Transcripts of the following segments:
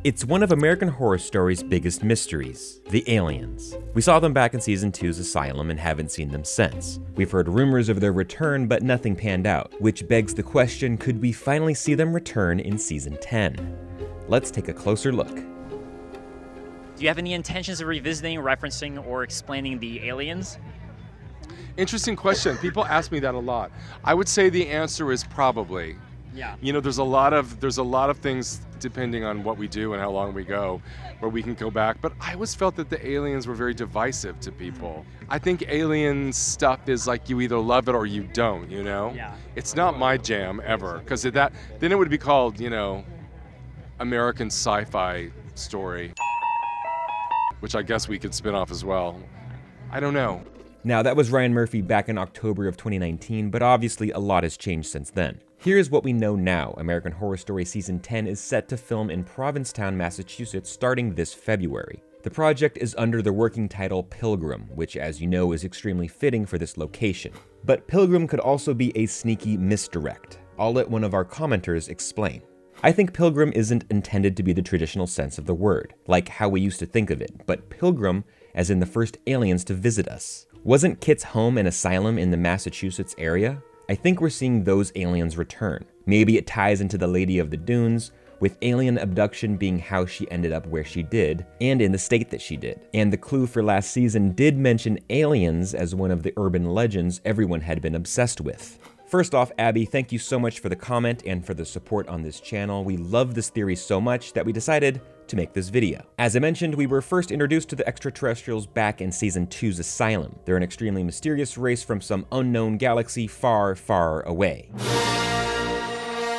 It's one of American Horror Story's biggest mysteries, the aliens. We saw them back in Season 2's Asylum and haven't seen them since. We've heard rumors of their return, but nothing panned out, which begs the question, could we finally see them return in Season 10? Let's take a closer look. Do you have any intentions of revisiting, referencing, or explaining the aliens? Interesting question. People ask me that a lot. I would say the answer is probably. Yeah. You know, there's a lot of things, depending on what we do and how long we go, where we can go back. But I always felt that the aliens were very divisive to people. I think alien stuff is like you either love it or you don't, you know? Yeah. It's not my jam ever, because then it would be called, you know, American sci-fi story, which I guess we could spin off as well. I don't know. Now, that was Ryan Murphy back in October of 2019, but obviously a lot has changed since then. Here's what we know now. American Horror Story Season 10 is set to film in Provincetown, Massachusetts starting this February. The project is under the working title Pilgrim, which as you know is extremely fitting for this location. But Pilgrim could also be a sneaky misdirect. I'll let one of our commenters explain. I think Pilgrim isn't intended to be the traditional sense of the word, like how we used to think of it, but Pilgrim as in the first aliens to visit us. Wasn't Kit's home an asylum in the Massachusetts area? I think we're seeing those aliens return. Maybe it ties into the Lady of the Dunes, with alien abduction being how she ended up where she did, and in the state that she did. And the clue for last season did mention aliens as one of the urban legends everyone had been obsessed with. First off, Abby, thank you so much for the comment and for the support on this channel. We love this theory so much that we decided to make this video. As I mentioned, we were first introduced to the extraterrestrials back in Season 2's Asylum. They're an extremely mysterious race from some unknown galaxy far, far away.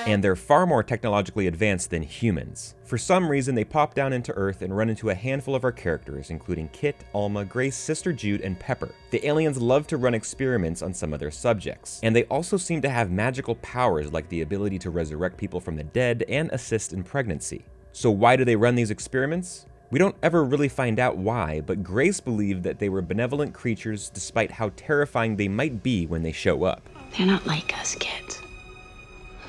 And they're far more technologically advanced than humans. For some reason, they pop down into Earth and run into a handful of our characters, including Kit, Alma, Grace, Sister Jude, and Pepper. The aliens love to run experiments on some of their subjects, and they also seem to have magical powers like the ability to resurrect people from the dead and assist in pregnancy. So why do they run these experiments? We don't ever really find out why, but Grace believed that they were benevolent creatures despite how terrifying they might be when they show up. They're not like us, kids.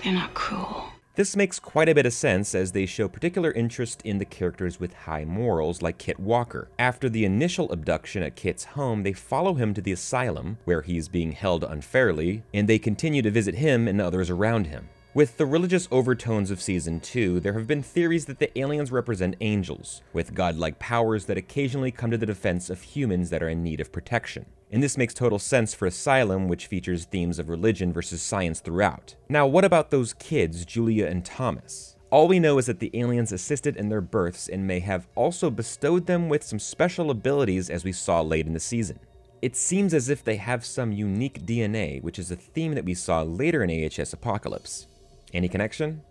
They're not cruel. This makes quite a bit of sense as they show particular interest in the characters with high morals like Kit Walker. After the initial abduction at Kit's home, they follow him to the asylum, where he's being held unfairly, and they continue to visit him and others around him. With the religious overtones of Season 2, there have been theories that the aliens represent angels, with godlike powers that occasionally come to the defense of humans that are in need of protection. And this makes total sense for Asylum, which features themes of religion versus science throughout. Now, what about those kids, Julia and Thomas? All we know is that the aliens assisted in their births and may have also bestowed them with some special abilities as we saw late in the season. It seems as if they have some unique DNA, which is a theme that we saw later in AHS Apocalypse. Any connection?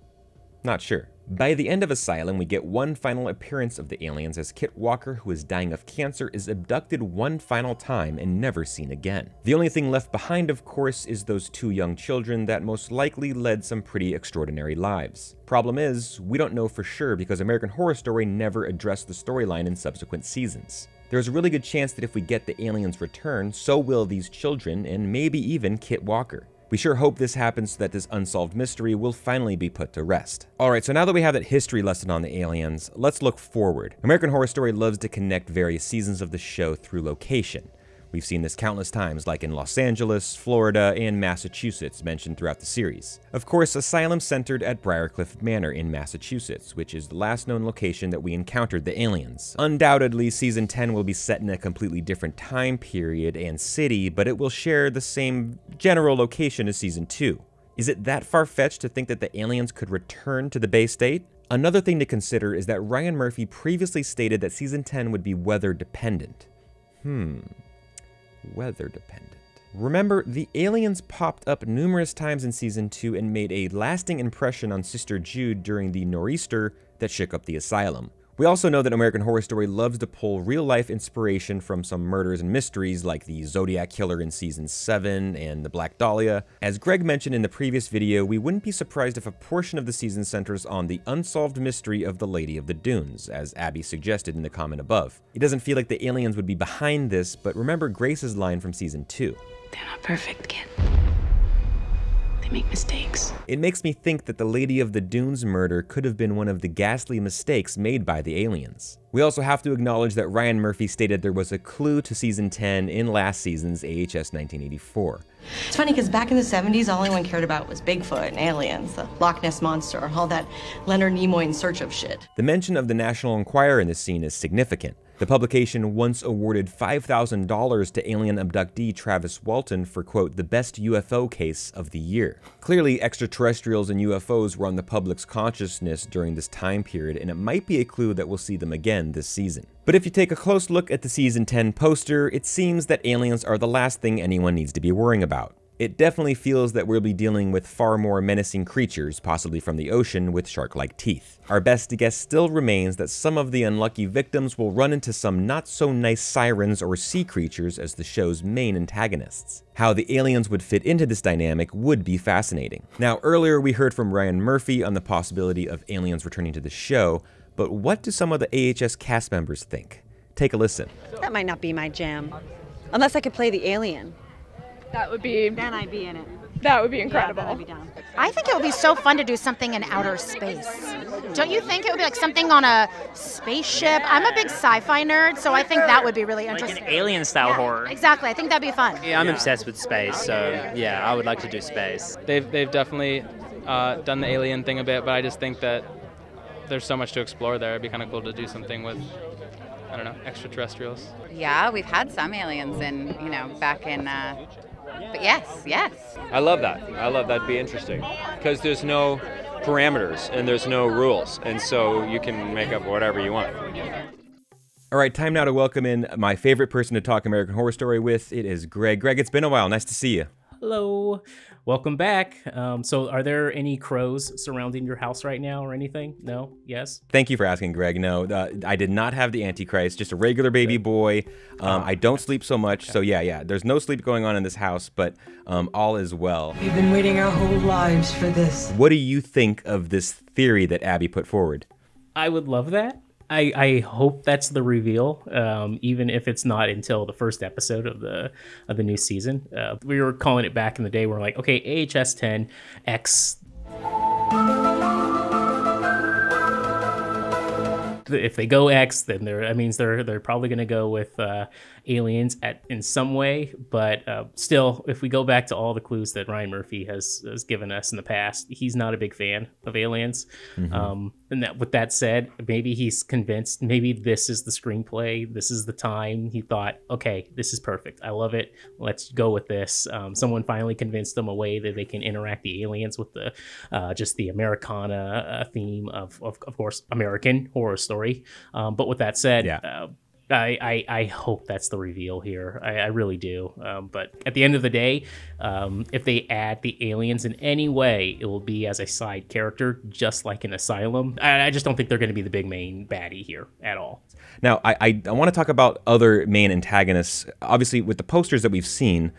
Not sure. By the end of Asylum, we get one final appearance of the aliens as Kit Walker, who is dying of cancer, is abducted one final time and never seen again. The only thing left behind, of course, is those two young children that most likely led some pretty extraordinary lives. Problem is, we don't know for sure because American Horror Story never addressed the storyline in subsequent seasons. There's a really good chance that if we get the aliens return, so will these children and maybe even Kit Walker. We sure hope this happens so that this unsolved mystery will finally be put to rest. Alright, so now that we have that history lesson on the aliens, let's look forward. American Horror Story loves to connect various seasons of the show through location. We've seen this countless times, like in Los Angeles, Florida, and Massachusetts mentioned throughout the series. Of course, Asylum centered at Briarcliff Manor in Massachusetts, which is the last known location that we encountered the aliens. Undoubtedly, Season 10 will be set in a completely different time period and city, but it will share the same general location as Season 2. Is it that far-fetched to think that the aliens could return to the Bay State? Another thing to consider is that Ryan Murphy previously stated that Season 10 would be weather-dependent. Weather-dependent. Remember, the aliens popped up numerous times in Season 2 and made a lasting impression on Sister Jude during the nor'easter that shook up the asylum. We also know that American Horror Story loves to pull real-life inspiration from some murders and mysteries like the Zodiac Killer in Season 7 and the Black Dahlia. As Greg mentioned in the previous video, we wouldn't be surprised if a portion of the season centers on the unsolved mystery of the Lady of the Dunes, as Abby suggested in the comment above. It doesn't feel like the aliens would be behind this, but remember Grace's line from Season 2. They're not perfect, kid. They make mistakes. It makes me think that the Lady of the Dunes murder could have been one of the ghastly mistakes made by the aliens. We also have to acknowledge that Ryan Murphy stated there was a clue to season 10 in last season's AHS 1984. It's funny because back in the 70s, all anyone cared about was Bigfoot and aliens, the Loch Ness Monster, all that Leonard Nimoy in search of shit. The mention of the National Enquirer in this scene is significant. The publication once awarded $5,000 to alien abductee Travis Walton for, quote, the best UFO case of the year. Clearly, extraterrestrials and UFOs were on the public's consciousness during this time period, and it might be a clue that we'll see them again this season. But if you take a close look at the season 10 poster, it seems that aliens are the last thing anyone needs to be worrying about. It definitely feels that we'll be dealing with far more menacing creatures, possibly from the ocean with shark-like teeth. Our best guess still remains that some of the unlucky victims will run into some not-so-nice sirens or sea creatures as the show's main antagonists. How the aliens would fit into this dynamic would be fascinating. Now, earlier we heard from Ryan Murphy on the possibility of aliens returning to the show, but what do some of the AHS cast members think? Take a listen. That might not be my jam, unless I could play the alien. That would be... Then I'd be in it. That would be incredible. Yeah, then I'd be down. I think it would be so fun to do something in outer space. Don't you think it would be like something on a spaceship? I'm a big sci-fi nerd, so I think that would be really interesting. Like an alien-style horror. Exactly. I think that'd be fun. Yeah, I'm obsessed with space, so yeah, I would like to do space. They've definitely done the alien thing a bit, but I just think that there's so much to explore there. It'd be kind of cool to do something with, I don't know, extraterrestrials. Yeah, we've had some aliens back in... But yes. I love that. That'd be interesting. Because there's no parameters and there's no rules. And so you can make up whatever you want. All right, time now to welcome in my favorite person to talk American Horror Story with. It is Greg. Greg, it's been a while. Nice to see you. Hello. Welcome back. So are there any crows surrounding your house right now or anything? No? Yes? Thank you for asking, Greg. No, I did not have the Antichrist, just a regular baby boy. I don't sleep so much, so yeah. There's no sleep going on in this house, but all is well. We've been waiting our whole lives for this. What do you think of this theory that Abby put forward? I would love that. I hope that's the reveal, even if it's not until the first episode of the new season. We were calling it back in the day. We're like, okay, AHS 10 X. If they go X, then that means they're probably going to go with aliens in some way. But still, if we go back to all the clues that Ryan Murphy has given us in the past, he's not a big fan of aliens. Mm-hmm. And with that said, maybe he's convinced. Maybe this is the screenplay. This is the time. He thought, okay, this is perfect. I love it. Let's go with this. Someone finally convinced them a way that they can interact the aliens with the just the Americana theme of course, American Horror Story. But with that said, I hope that's the reveal here. I really do. But at the end of the day, if they add the aliens in any way, it will be as a side character, just like in Asylum. I just don't think they're going to be the big main baddie here at all. Now, I want to talk about other main antagonists. Obviously, with the posters that we've seen,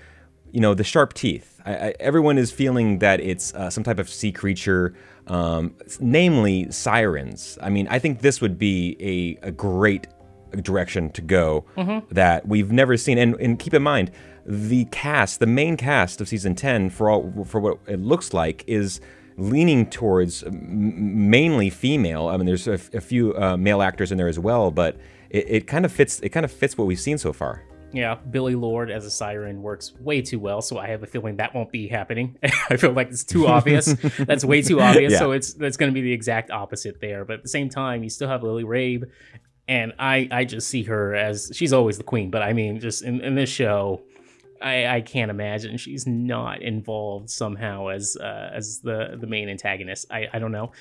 the sharp teeth. Everyone is feeling that it's some type of sea creature, namely sirens. I mean, I think this would be a great direction to go that we've never seen. And keep in mind, the main cast of season 10, for what it looks like, is leaning towards mainly female. I mean, there's a few male actors in there as well, but it kind of fits. It kind of fits what we've seen so far. Yeah, Billy Lord as a siren works way too well, so I have a feeling that won't be happening. I feel like it's too obvious. That's way too obvious, so that's going to be the exact opposite there. But at the same time, you still have Lily Rabe, and I just see her as, she's always the queen, but I mean, just in this show, I can't imagine she's not involved somehow as the main antagonist. I don't know.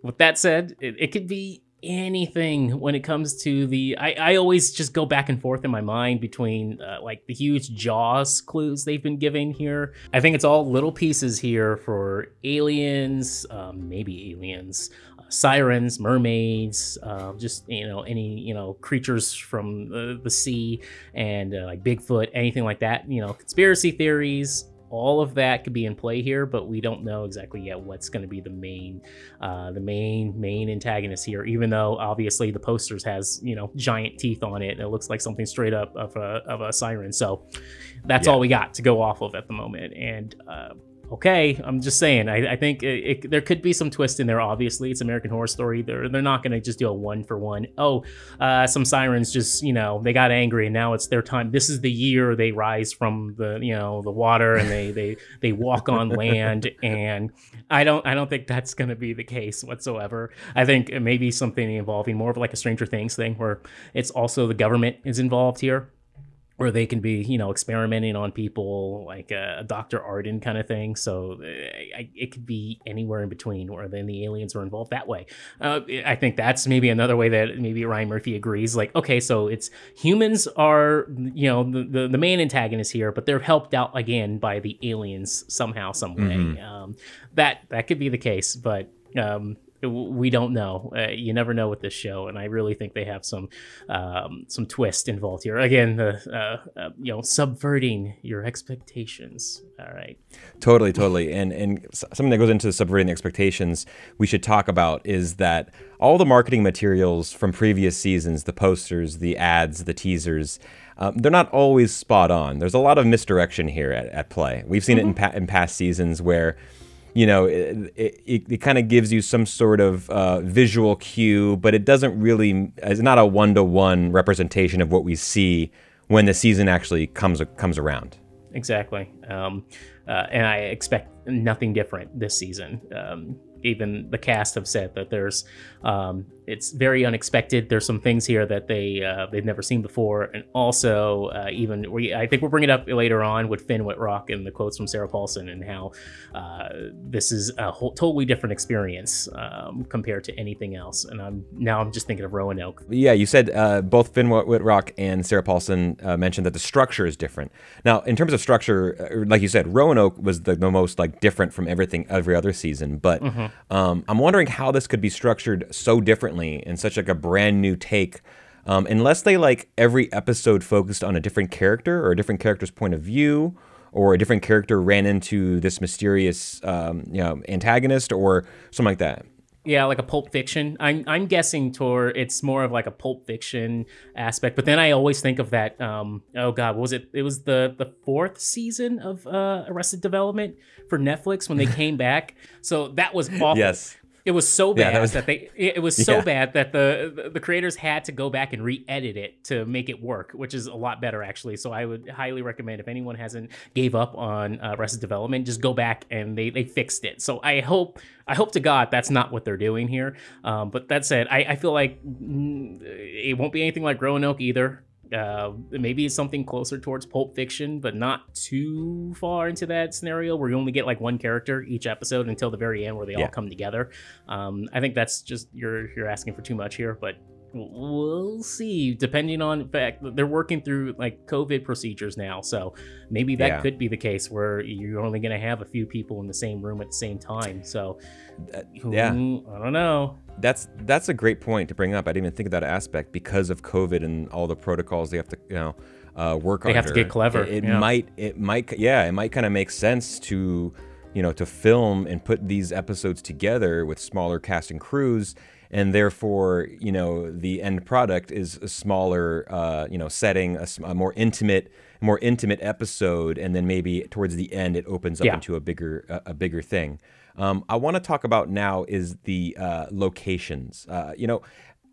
With that said, it could be anything when it comes to I always just go back and forth in my mind between like the huge Jaws clues they've been giving here. I think it's all little pieces here for aliens, maybe aliens, sirens, mermaids, just any creatures from the sea, and like Bigfoot, anything like that. Conspiracy theories. All of that could be in play here, but we don't know exactly yet what's going to be the main antagonist here. Even though obviously the posters has giant teeth on it, and it looks like something straight up of a siren. So that's all we got to go off of at the moment. And okay, I'm just saying. I think there could be some twist in there. Obviously, it's American Horror Story. They're not going to just do a 1-for-1. Oh, some sirens just they got angry and now it's their time. This is the year they rise from the the water and they walk on land. And I don't think that's going to be the case whatsoever. I think maybe something involving more of like a Stranger Things thing where it's also the government is involved here, where they can be, experimenting on people, like a Dr. Arden kind of thing. So it could be anywhere in between, where then the aliens are involved that way. I think that's maybe another way that maybe Ryan Murphy agrees. Like, okay, so it's humans are, the main antagonist here, but they're helped out again by the aliens somehow, some way. That could be the case, but we don't know. You never know with this show, and I really think they have some twist involved here. Again, subverting your expectations. All right. Totally. And something that goes into subverting the expectations we should talk about is that all the marketing materials from previous seasons, the posters, the ads, the teasers, they're not always spot on. There's a lot of misdirection here at play. We've seen it in past seasons where it kind of gives you some sort of visual cue, but it doesn't really, it's not a one-to-one representation of what we see when the season actually comes around. Exactly. And I expect nothing different this season. Even the cast have said that there's it's very unexpected. There's some things here that they've never seen before, and also I think we'll bring it up later on with Finn Whitrock and the quotes from Sarah Paulson and how this is a totally different experience compared to anything else. And I'm just thinking of Roanoke. Yeah, you said both Finn Whitrock and Sarah Paulson mentioned that the structure is different. Now, in terms of structure, like you said, Roanoke was the most like different from every other season, but I'm wondering how this could be structured so differently in such like a brand new take, unless they like every episode focused on a different character or a different character's point of view, or a different character ran into this mysterious antagonist or something like that. Yeah, like a Pulp Fiction. I'm guessing it's more of like a Pulp Fiction aspect. But then I always think of that. Oh God, what was it? It was the 4th season of Arrested Development for Netflix when they came back. So that was awful. Yes. It was so bad bad that the creators had to go back and re-edit it to make it work, which is a lot better actually. So I would highly recommend, if anyone hasn't gave up on Arrested Development, just go back and they fixed it. So I hope to God that's not what they're doing here. But that said, I feel like it won't be anything like Roanoke either. Maybe it's something closer towards Pulp Fiction, but not too far into that scenario where you only get like one character each episode until the very end where they all come together. I think that's just you're asking for too much here, but we'll see. Depending on, in fact, they're working through like COVID procedures now, so maybe that could be the case where you're only going to have a few people in the same room at the same time. So I don't know. That's a great point to bring up. I didn't even think of that aspect because of COVID and all the protocols they have to work on. They have to get clever. It might kind of make sense to to film and put these episodes together with smaller cast and crews, and therefore the end product is a smaller setting, a more intimate episode, and then maybe towards the end it opens up into a bigger thing. I want to talk about now is the locations.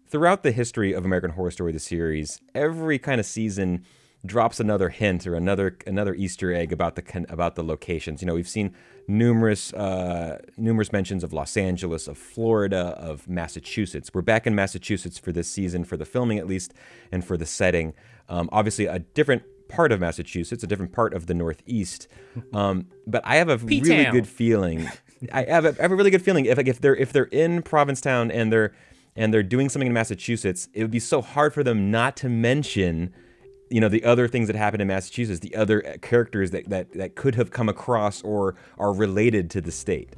Throughout the history of American Horror Story, the series, every kind of season drops another hint or another Easter egg about the locations. We've seen numerous mentions of Los Angeles, of Florida, of Massachusetts. We're back in Massachusetts for this season, for the filming at least, and for the setting. Obviously, a different part of Massachusetts, a different part of the Northeast. But I have a really good feeling. I have a really good feeling if they're in Provincetown and they're doing something in Massachusetts, it would be so hard for them not to mention the other things that happen in Massachusetts, the other characters that could have come across or are related to the state.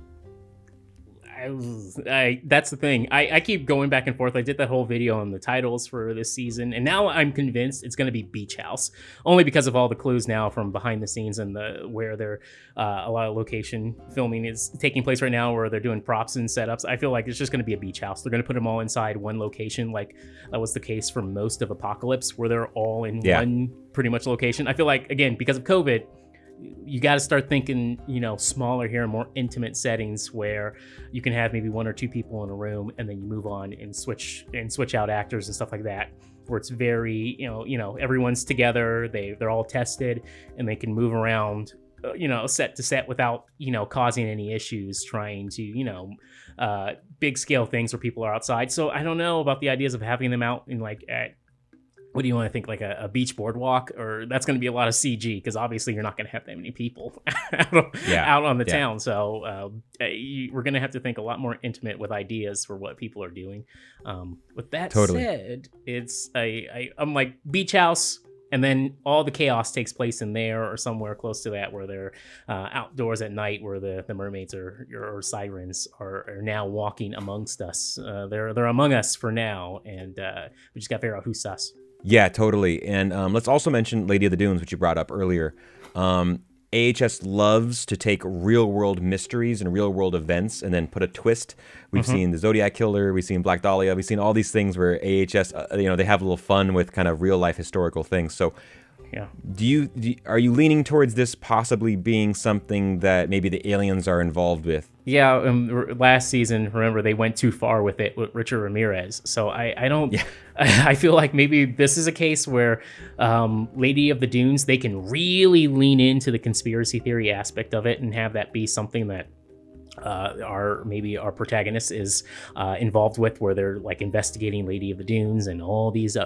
That's the thing. I keep going back and forth. I did that whole video on the titles for this season, and now I'm convinced it's going to be Beach House, only because of all the clues now from behind the scenes and where they're a lot of location filming is taking place right now, where they're doing props and setups. I feel like it's just going to be a beach house. They're going to put them all inside one location, like that was the case for most of Apocalypse, where they're all in one pretty much location. I feel like, again, because of COVID, you got to start thinking, you know, smaller here, more intimate settings where you can have maybe 1 or 2 people in a room, and then you move on and switch out actors and stuff like that. Where it's very, you know, everyone's together, they're all tested, and they can move around, you know, set to set without, you know, causing any issues trying to, you know, big scale things where people are outside. So I don't know about the ideas of having them out in like at, what do you want to think, like a beach boardwalk, or that's going to be a lot of CG because obviously you're not going to have that many people out on the town. So we're going to have to think a lot more intimate with ideas for what people are doing. With that said, it's I'm like beach house, and then all the chaos takes place in there or somewhere close to that, where they're outdoors at night, where the mermaids or sirens are now walking amongst us. They're among us for now, and we just got to figure out who's sus. Yeah, totally. And let's also mention Lady of the Dunes, which you brought up earlier. AHS loves to take real-world mysteries and real-world events and then put a twist. We've seen the Zodiac Killer, we've seen Black Dahlia, we've seen all these things where AHS, you know, they have a little fun with kind of real-life historical things. So, yeah, are you leaning towards this possibly being something that maybe the aliens are involved with? Yeah, last season, remember, they went too far with it with Richard Ramirez. So I don't. Yeah. I feel like maybe this is a case where Lady of the Dunes, they can really lean into the conspiracy theory aspect of it and have that be something that our protagonist is involved with, where they're like investigating Lady of the Dunes, and all these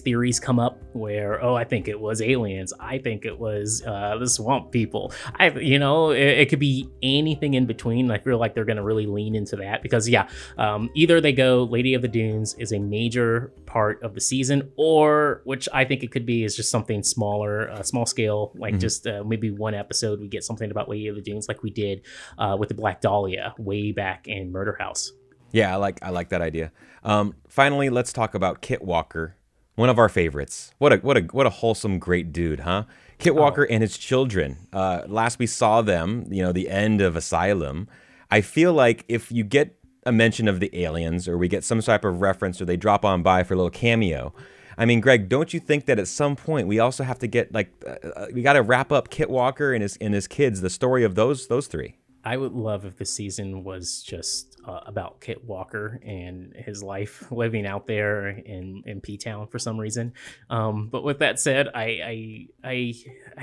theories come up where, I think it was aliens, I think it was the swamp people, it could be anything in between. I feel like they're going to really lean into that because either they go Lady of the Dunes is a major part of the season, or which I think it could be is just something smaller, small scale, like just maybe one episode we get something about Lady of the Dunes like we did with the Black Dahlia way back in Murder House. Yeah, I like that idea. Finally, let's talk about Kit Walker, one of our favorites. What a wholesome, great dude, huh? Kit Walker and his children. Last we saw them, the end of Asylum. I feel like if you get a mention of the aliens, or we get some type of reference, or they drop on by for a little cameo. I mean, Greg, don't you think that at some point we also have to get we got to wrap up Kit Walker and his kids, the story of those three? I would love if the season was just about Kit Walker and his life living out there in P-Town for some reason. But with that said, I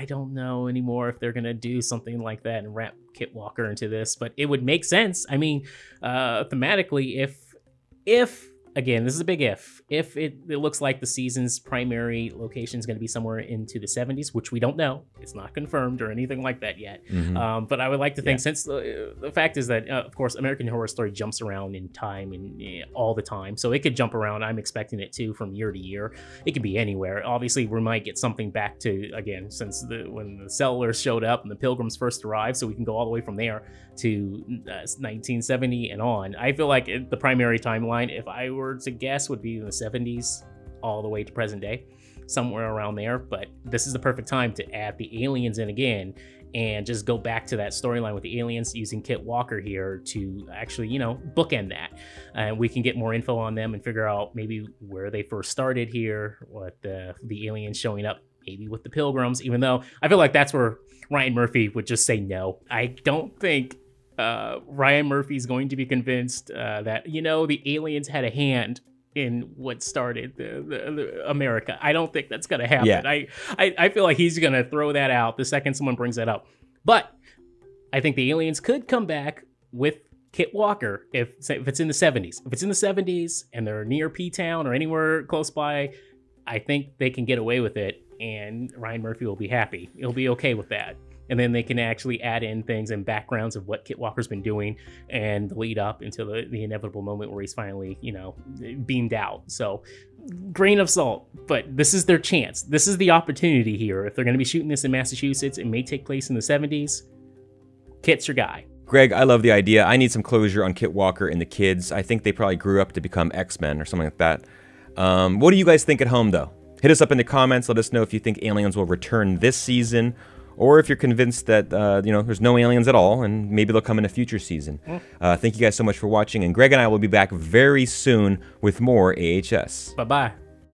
don't know anymore if they're gonna do something like that and wrap Kit Walker into this. But it would make sense. I mean, thematically, if again, this is a big if it looks like the season's primary location is going to be somewhere into the 70s, which we don't know. It's not confirmed or anything like that yet. But I would like to think, since the fact is that, of course, American Horror Story jumps around in time and all the time. So it could jump around. I'm expecting it to from year to year. It could be anywhere. Obviously, we might get something back to, again, since when the settlers showed up and the Pilgrims first arrived, so we can go all the way from there to 1970 and on. I feel like the primary timeline, if I were to guess, would be in the 70s all the way to present day, somewhere around there. But this is the perfect time to add the aliens in again and just go back to that storyline with the aliens, using Kit Walker here to actually, bookend that. And we can get more info on them and figure out maybe where they first started here, what the aliens showing up maybe with the Pilgrims, even though I feel like that's where Ryan Murphy would just say no. I don't think Ryan Murphy's going to be convinced that, the aliens had a hand in what started the America. I don't think that's going to happen. Yeah. I feel like he's going to throw that out the second someone brings that up. But I think the aliens could come back with Kit Walker if it's in the 70s. If it's in the 70s and they're near P-Town or anywhere close by, I think they can get away with it, and Ryan Murphy will be happy. He'll be okay with that. And then they can actually add in things and backgrounds of what Kit Walker's been doing and lead up until the inevitable moment where he's finally, beamed out. So, grain of salt, but this is their chance. This is the opportunity here. If they're going to be shooting this in Massachusetts, it may take place in the 70s. Kit's your guy. Greg, I love the idea. I need some closure on Kit Walker and the kids. I think they probably grew up to become X-Men or something like that. What do you guys think at home, though? Hit us up in the comments. Let us know if you think aliens will return this season, or if you're convinced that, there's no aliens at all, and maybe they'll come in a future season. Thank you guys so much for watching, and Greg and I will be back very soon with more AHS. Bye-bye.